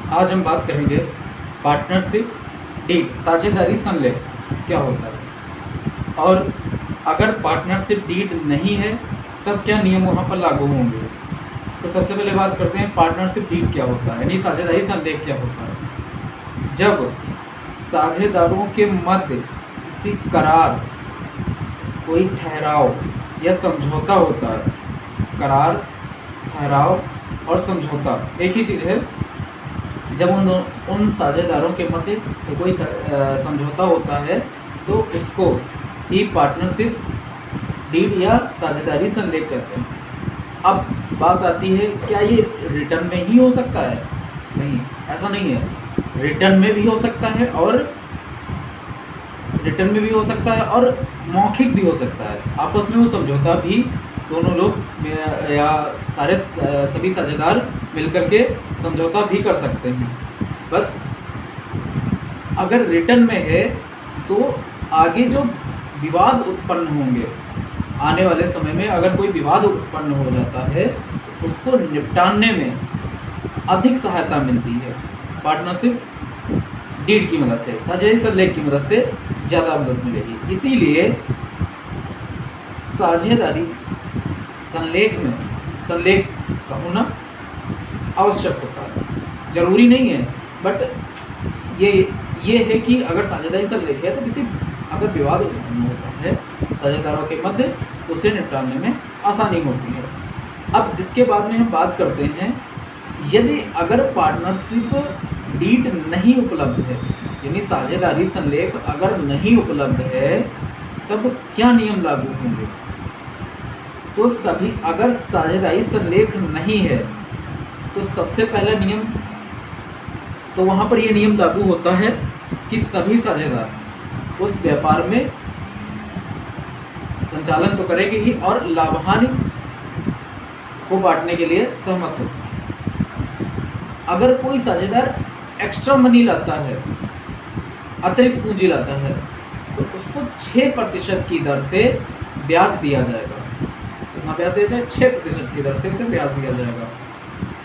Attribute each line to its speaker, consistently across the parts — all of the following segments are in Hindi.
Speaker 1: आज हम बात करेंगे पार्टनरशिप डीड, साझेदारी संलेख क्या होता है और अगर पार्टनरशिप डीड नहीं है तब क्या नियम वहाँ पर लागू होंगे। तो सबसे पहले बात करते हैं पार्टनरशिप डीड क्या होता है, यानी साझेदारी संलेख क्या होता है। जब साझेदारों के मध्य किसी करार, कोई ठहराव या समझौता होता है। करार, ठहराव और समझौता एक ही चीज़ है। जब उन साझेदारों के मध्य तो कोई समझौता होता है तो उसको ही पार्टनरशिप डीड या साझेदारी संलेख कहते हैं। अब बात आती है, क्या ये रिटर्न में ही हो सकता है? नहीं, ऐसा नहीं है। रिटर्न में भी हो सकता है और मौखिक भी हो सकता है। आपस में वो समझौता भी दोनों लोग या सभी साझेदार मिलकर के समझौता भी कर सकते हैं। बस अगर रिटर्न में है तो आगे जो विवाद उत्पन्न होंगे, आने वाले समय में अगर कोई विवाद उत्पन्न हो जाता है तो उसको निपटाने में अधिक सहायता मिलती है पार्टनरशिप डीड की मदद से, साझेदारी संलेख की मदद से ज़्यादा मदद मिलेगी। इसीलिए साझेदारी संलेख का होना आवश्यक होता है। ज़रूरी नहीं है, बट ये है कि अगर साझेदारी संलेख है तो किसी अगर विवाद उत्पन्न होता है साझेदारों के मध्य तो उसे निपटाने में आसानी होती है। अब इसके बाद में हम बात करते हैं, यदि अगर पार्टनरशिप डीड नहीं उपलब्ध है, यानी साझेदारी संलेख अगर नहीं उपलब्ध है तब क्या नियम लागू होंगे। तो अगर साझेदारी संलेख नहीं है तो सबसे पहला नियम, तो वहाँ पर ये नियम लागू होता है कि सभी साझेदार उस व्यापार में संचालन तो करेंगे ही और लाभांश को बांटने के लिए सहमत हो। अगर कोई साझेदार एक्स्ट्रा मनी लाता है, अतिरिक्त पूंजी लाता है, तो उसको 6% की दर से ब्याज दिया जाएगा। कितना ब्याज दिया जाए? 6% की दर से उसे ब्याज दिया जाएगा।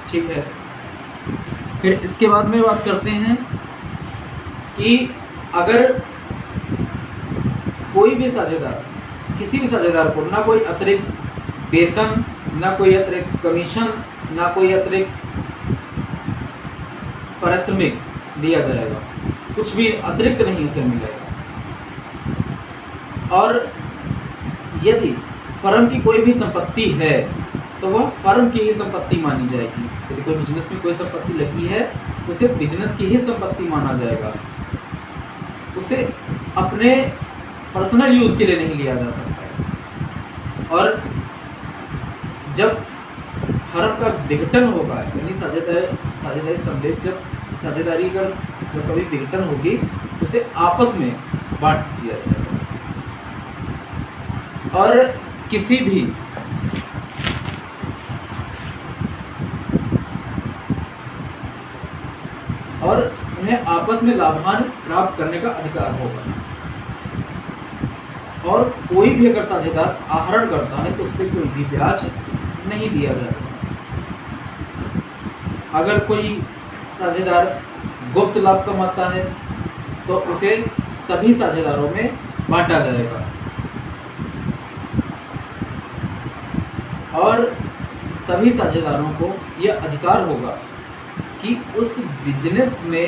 Speaker 1: ठीक है। फिर इसके बाद में बात करते हैं कि अगर कोई भी साझेदार, किसी भी साझेदार को ना कोई अतिरिक्त वेतन, ना कोई अतिरिक्त कमीशन, ना कोई अतिरिक्त पारिश्रमिक दिया जाएगा, कुछ भी अतिरिक्त नहीं उसे मिलेगा। और यदि फर्म की कोई भी संपत्ति है तो वह फर्म की ही संपत्ति मानी जाएगी। यदि कोई बिजनेस में कोई संपत्ति लगी है तो उसे बिजनेस की ही संपत्ति माना जाएगा, उसे अपने पर्सनल यूज़ के लिए नहीं लिया जा सकता है। और जब फर्म का विघटन होगा, यानी साझेदारी संलेख, जब साझेदारी जब कभी विघटन होगी तो उसे आपस में बांट दिया जाएगा। और किसी भी और उन्हें आपस में लाभांश प्राप्त करने का अधिकार होगा। और कोई भी अगर साझेदार आहरण करता है तो उस पर कोई भी ब्याज नहीं दिया जाएगा। अगर कोई साझेदार गुप्त लाभ कमाता है तो उसे सभी साझेदारों में बांटा जाएगा। और सभी साझेदारों को यह अधिकार होगा कि उस बिजनेस में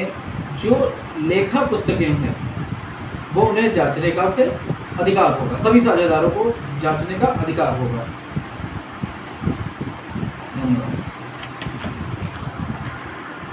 Speaker 1: जो लेखा पुस्तकें हैं वो उन्हें जांचने का उसे अधिकार होगा। सभी साझेदारों को जांचने का अधिकार होगा।